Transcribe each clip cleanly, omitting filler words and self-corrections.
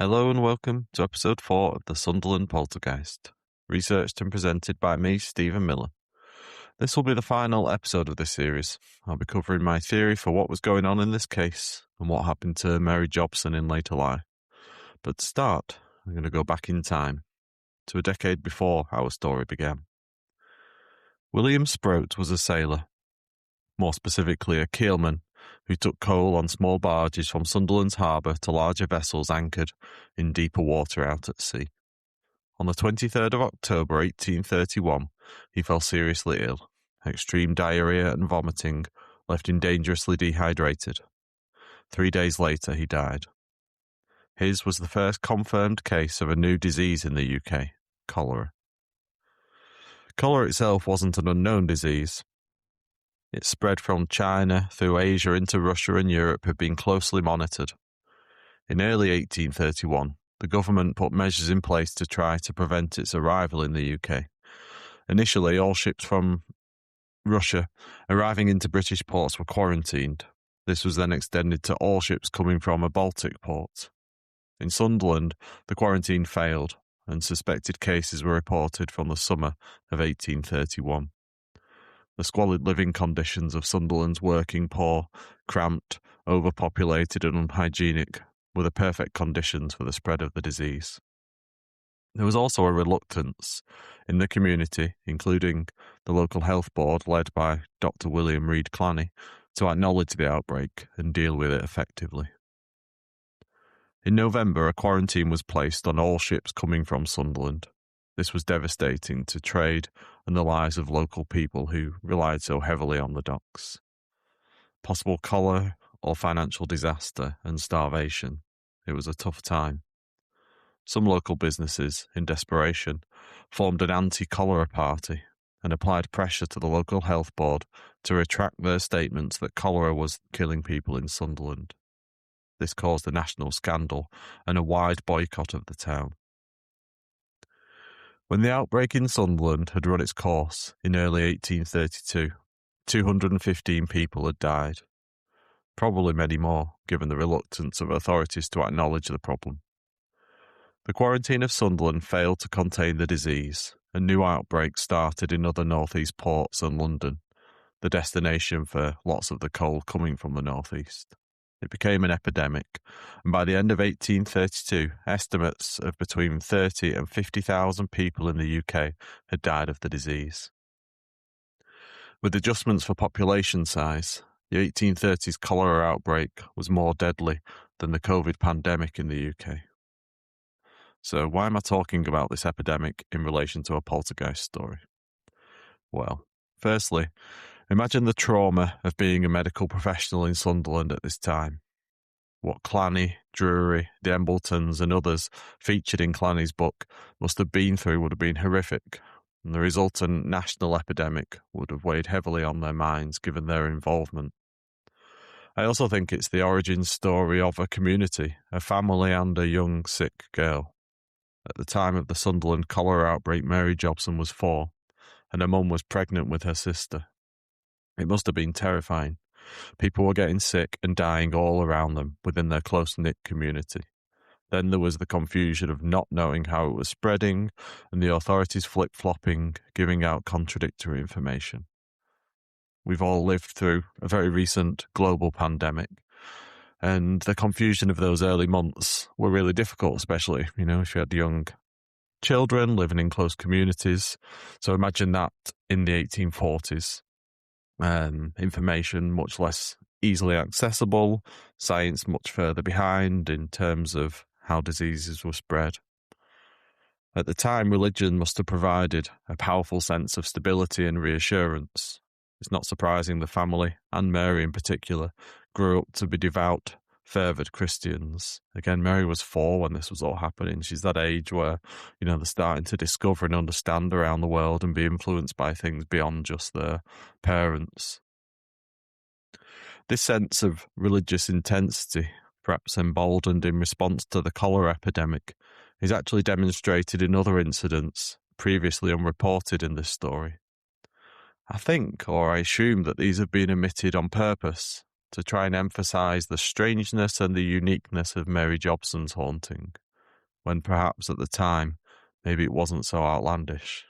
Hello and welcome to episode 4 of the Sunderland Poltergeist, researched and presented by me, Stephen Miller. This will be the final episode of this series. I'll be covering my theory for what was going on in this case and what happened to Mary Jobson in later life. But to start, I'm going to go back in time, to a decade before our story began. William Sproat was a sailor, more specifically a keelman, who took coal on small barges from Sunderland's harbour to larger vessels anchored in deeper water out at sea. On the 23rd of October 1831, he fell seriously ill. Extreme diarrhoea and vomiting left him dangerously dehydrated. 3 days later, he died. His was the first confirmed case of a new disease in the UK, cholera. Cholera itself wasn't an unknown disease. It spread from China through Asia into Russia and Europe had been closely monitored. In early 1831, the government put measures in place to try to prevent its arrival in the UK. Initially, all ships from Russia arriving into British ports were quarantined. This was then extended to all ships coming from a Baltic port. In Sunderland, the quarantine failed, and suspected cases were reported from the summer of 1831. The squalid living conditions of Sunderland's working poor, cramped, overpopulated and unhygienic were the perfect conditions for the spread of the disease. There was also a reluctance in the community, including the local health board led by Dr. William Reid Clanny, to acknowledge the outbreak and deal with it effectively. In November, a quarantine was placed on all ships coming from Sunderland. This was devastating to trade and the lives of local people who relied so heavily on the docks. Possible cholera or financial disaster and starvation. It was a tough time. Some local businesses, in desperation, formed an anti-cholera party and applied pressure to the local health board to retract their statements that cholera was killing people in Sunderland. This caused a national scandal and a wide boycott of the town. When the outbreak in Sunderland had run its course in early 1832, 215 people had died. Probably many more, given the reluctance of authorities to acknowledge the problem. The quarantine of Sunderland failed to contain the disease, and new outbreaks started in other northeast ports and London, the destination for lots of the coal coming from the northeast. It became an epidemic, and by the end of 1832, estimates of between 30 and 50,000 people in the UK had died of the disease. With adjustments for population size, the 1830s cholera outbreak was more deadly than the COVID pandemic in the UK. So why am I talking about this epidemic in relation to a poltergeist story? Well, firstly, imagine the trauma of being a medical professional in Sunderland at this time. What Clanny, Drury, the Embletons and others featured in Clanny's book must have been through would have been horrific, and the resultant national epidemic would have weighed heavily on their minds given their involvement. I also think it's the origin story of a community, a family and a young sick girl. At the time of the Sunderland cholera outbreak, Mary Jobson was 4, and her mum was pregnant with her sister. It must have been terrifying. People were getting sick and dying all around them within their close-knit community. Then there was the confusion of not knowing how it was spreading and the authorities flip-flopping, giving out contradictory information. We've all lived through a very recent global pandemic, and the confusion of those early months were really difficult, especially, if you had young children living in close communities. So imagine that in the 1840s. Information much less easily accessible, science much further behind in terms of how diseases were spread. At the time, religion must have provided a powerful sense of stability and reassurance. It's not surprising the family, and Mary in particular, grew up to be devout, fervid Christians. Again, Mary was 4 when this was all happening. She's that age where, they're starting to discover and understand around the world and be influenced by things beyond just their parents. This sense of religious intensity, perhaps emboldened in response to the cholera epidemic, is actually demonstrated in other incidents previously unreported in this story. I think, or I assume, that these have been omitted on purpose to try and emphasise the strangeness and the uniqueness of Mary Jobson's haunting. when perhaps at the time, maybe it wasn't so outlandish.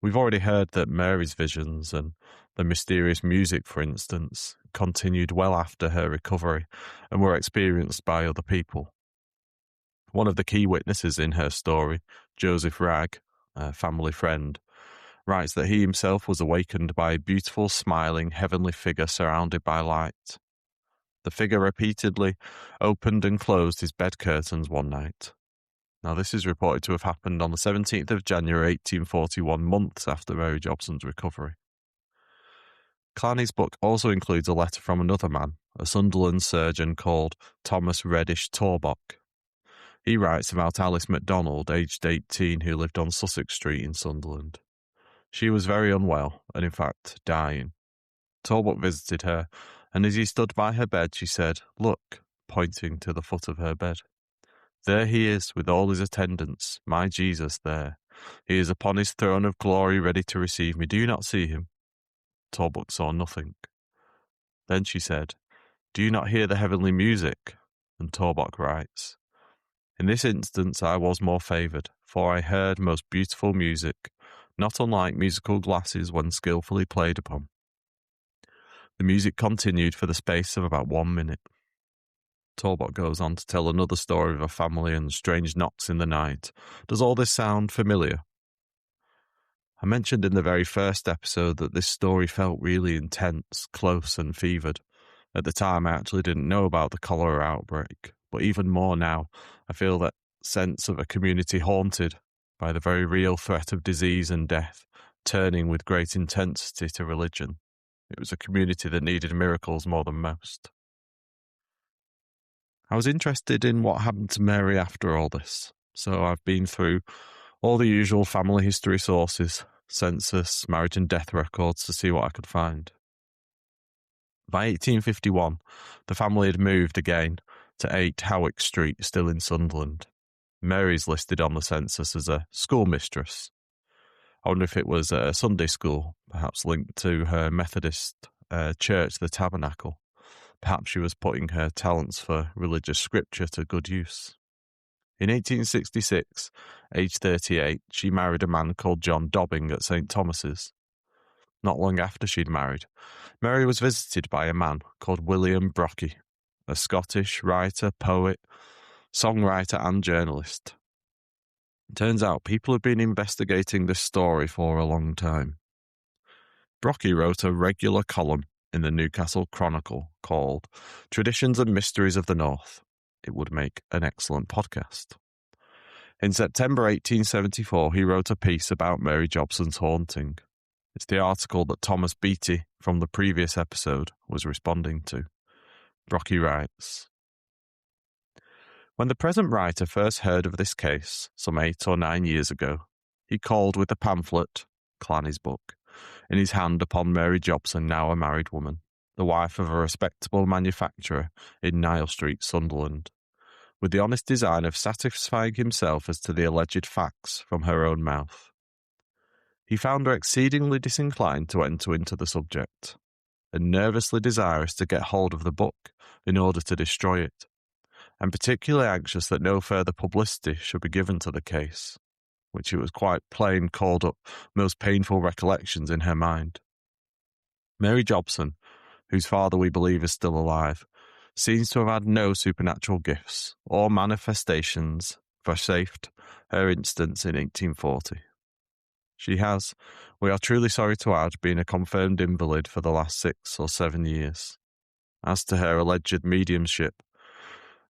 We've already heard that Mary's visions and the mysterious music, for instance, continued well after her recovery and were experienced by other people. One of the key witnesses in her story, Joseph Ragg, a family friend, writes that he himself was awakened by a beautiful, smiling, heavenly figure surrounded by light. The figure repeatedly opened and closed his bed curtains one night. Now, this is reported to have happened on the 17th of January 1841, months after Mary Jobson's recovery. Clanny's book also includes a letter from another man, a Sunderland surgeon called Thomas Reddish Torbock. He writes about Alice MacDonald, aged 18, who lived on Sussex Street in Sunderland. She was very unwell, and in fact, dying. Torbock visited her, and as he stood by her bed, she said, "Look," pointing to the foot of her bed. "There he is, with all his attendants, my Jesus there. He is upon his throne of glory, ready to receive me. Do you not see him?" Torbock saw nothing. Then she said, "Do you not hear the heavenly music?" And Torbock writes, "In this instance I was more favoured, for I heard most beautiful music, not unlike musical glasses when skilfully played upon." The music continued for the space of about 1 minute. Torbock goes on to tell another story of a family and strange knocks in the night. Does all this sound familiar? I mentioned in the very first episode that this story felt really intense, close and fevered. At the time, I actually didn't know about the cholera outbreak, but even more now, I feel that sense of a community haunted by the very real threat of disease and death, turning with great intensity to religion. It was a community that needed miracles more than most. I was interested in what happened to Mary after all this, so I've been through all the usual family history sources, census, marriage and death records to see what I could find. By 1851, the family had moved again to 8 Howick Street, still in Sunderland. Mary's listed on the census as a schoolmistress. I wonder if it was a Sunday school, perhaps linked to her Methodist church, the Tabernacle. Perhaps she was putting her talents for religious scripture to good use. In 1866, aged 38, she married a man called John Dobbing at St. Thomas's. Not long after she'd married, Mary was visited by a man called William Brockie, a Scottish writer, poet, songwriter and journalist. It turns out people have been investigating this story for a long time. Brockie wrote a regular column in the Newcastle Chronicle called Traditions and Mysteries of the North. It would make an excellent podcast. In September 1874, he wrote a piece about Mary Jobson's haunting. It's the article that Thomas Beattie from the previous episode was responding to. Brockie writes, "When the present writer first heard of this case, some 8 or 9 years ago, he called with the pamphlet, Clanny's book, in his hand upon Mary Jobson, now a married woman, the wife of a respectable manufacturer in Nile Street, Sunderland, with the honest design of satisfying himself as to the alleged facts from her own mouth. He found her exceedingly disinclined to enter into the subject, and nervously desirous to get hold of the book in order to destroy it, and particularly anxious that no further publicity should be given to the case, which it was quite plain called up most painful recollections in her mind. Mary Jobson, whose father we believe is still alive, seems to have had no supernatural gifts or manifestations vouchsafed her instance in 1840. She has, we are truly sorry to add, been a confirmed invalid for the last 6 or 7 years. As to her alleged mediumship,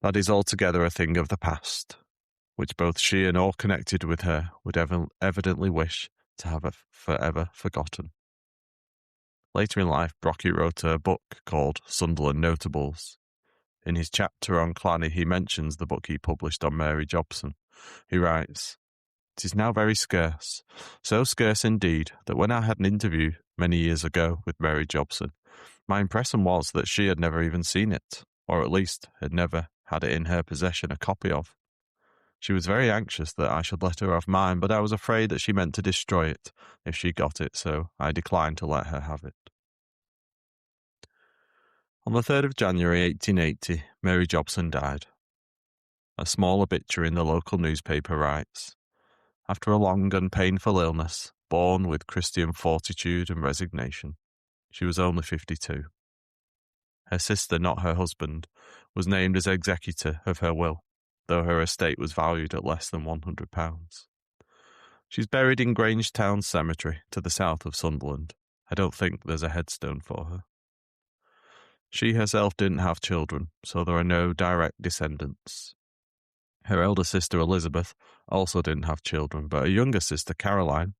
that is altogether a thing of the past, which both she and all connected with her would evidently wish to have forever forgotten." Later in life, Brockie wrote a book called Sunderland Notables. In his chapter on Clanny, he mentions the book he published on Mary Jobson. He writes, "It is now very scarce, so scarce indeed that when I had an interview many years ago with Mary Jobson, my impression was that she had never even seen it, or at least had never had it in her possession a copy of. She was very anxious that I should let her have mine, but I was afraid that she meant to destroy it if she got it, so I declined to let her have it." On the 3rd of January 1880, Mary Jobson died. A small obituary in the local newspaper writes, "After a long and painful illness, born with Christian fortitude and resignation, she was only 52. Her sister, not her husband, was named as executor of her will, though her estate was valued at less than £100. She's buried in Grangetown Cemetery to the south of Sunderland. I don't think there's a headstone for her. She herself didn't have children, so there are no direct descendants. Her elder sister Elizabeth also didn't have children, but her younger sister Caroline,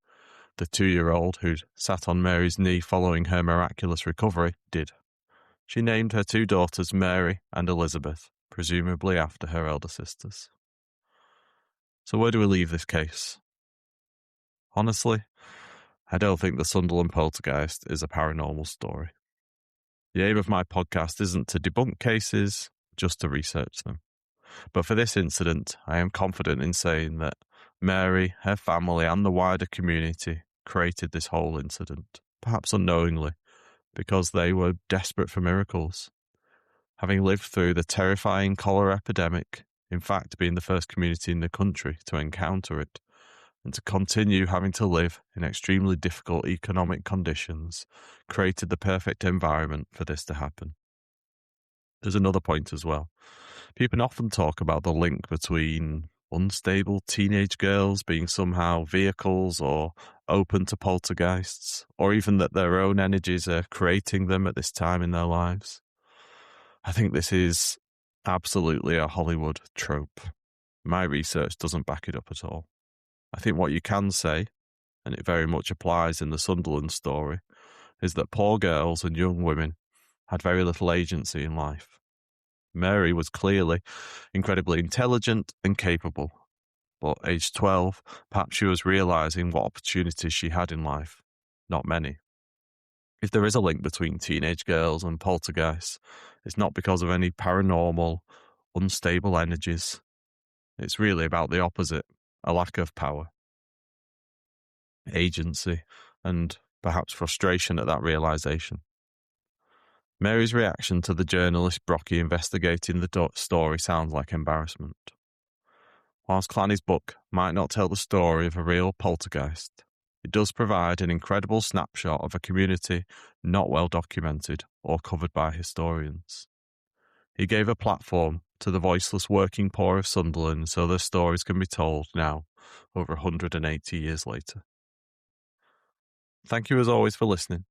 the 2-year-old who'd sat on Mary's knee following her miraculous recovery, did. She named her 2 daughters Mary and Elizabeth, presumably after her elder sisters. So where do we leave this case? Honestly, I don't think the Sunderland Poltergeist is a paranormal story. The aim of my podcast isn't to debunk cases, just to research them. But for this incident, I am confident in saying that Mary, her family, and the wider community created this whole incident, perhaps unknowingly, because they were desperate for miracles. Having lived through the terrifying cholera epidemic, in fact being the first community in the country to encounter it, and to continue having to live in extremely difficult economic conditions, created the perfect environment for this to happen. There's another point as well. People often talk about the link between unstable teenage girls being somehow vehicles or open to poltergeists, or even that their own energies are creating them at this time in their lives. I think this is absolutely a Hollywood trope. My research doesn't back it up at all. I think what you can say, and it very much applies in the Sunderland story, is that poor girls and young women had very little agency in life. Mary was clearly incredibly intelligent and capable, but aged 12, perhaps she was realising what opportunities she had in life. Not many. If there is a link between teenage girls and poltergeists, it's not because of any paranormal, unstable energies. It's really about the opposite, a lack of power, agency, and perhaps frustration at that realisation. Mary's reaction to the journalist Brocky investigating the story sounds like embarrassment. Whilst Clanny's book might not tell the story of a real poltergeist, it does provide an incredible snapshot of a community not well documented or covered by historians. He gave a platform to the voiceless working poor of Sunderland so their stories can be told now, over 180 years later. Thank you as always for listening.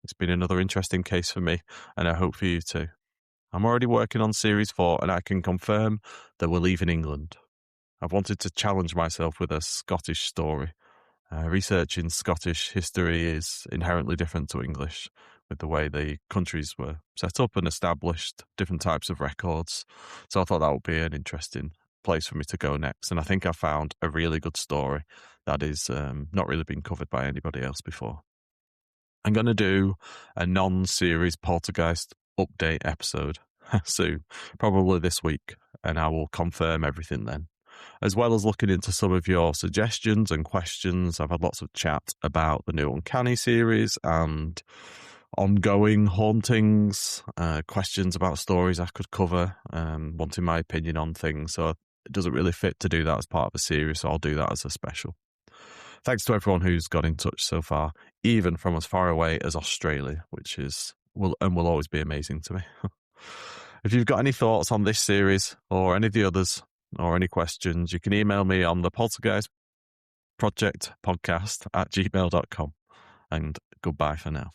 It's been another interesting case for me, and I hope for you too. I'm already working on Series 4, and I can confirm that we're leaving England. I've wanted to challenge myself with a Scottish story. Researching Scottish history is inherently different to English, with the way the countries were set up and established, different types of records. So I thought that would be an interesting place for me to go next. And I think I found a really good story that is not really been covered by anybody else before. I'm going to do a non-series poltergeist update episode soon, probably this week, and I will confirm everything then. As well as looking into some of your suggestions and questions. I've had lots of chat about the new Uncanny series and ongoing hauntings, questions about stories I could cover, wanting my opinion on things. So it doesn't really fit to do that as part of a series, so I'll do that as a special. Thanks to everyone who's got in touch so far, even from as far away as Australia, which will always be amazing to me. If you've got any thoughts on this series or any of the others, or any questions, you can email me on the Poltergeist Project podcast at gmail.com. And goodbye for now.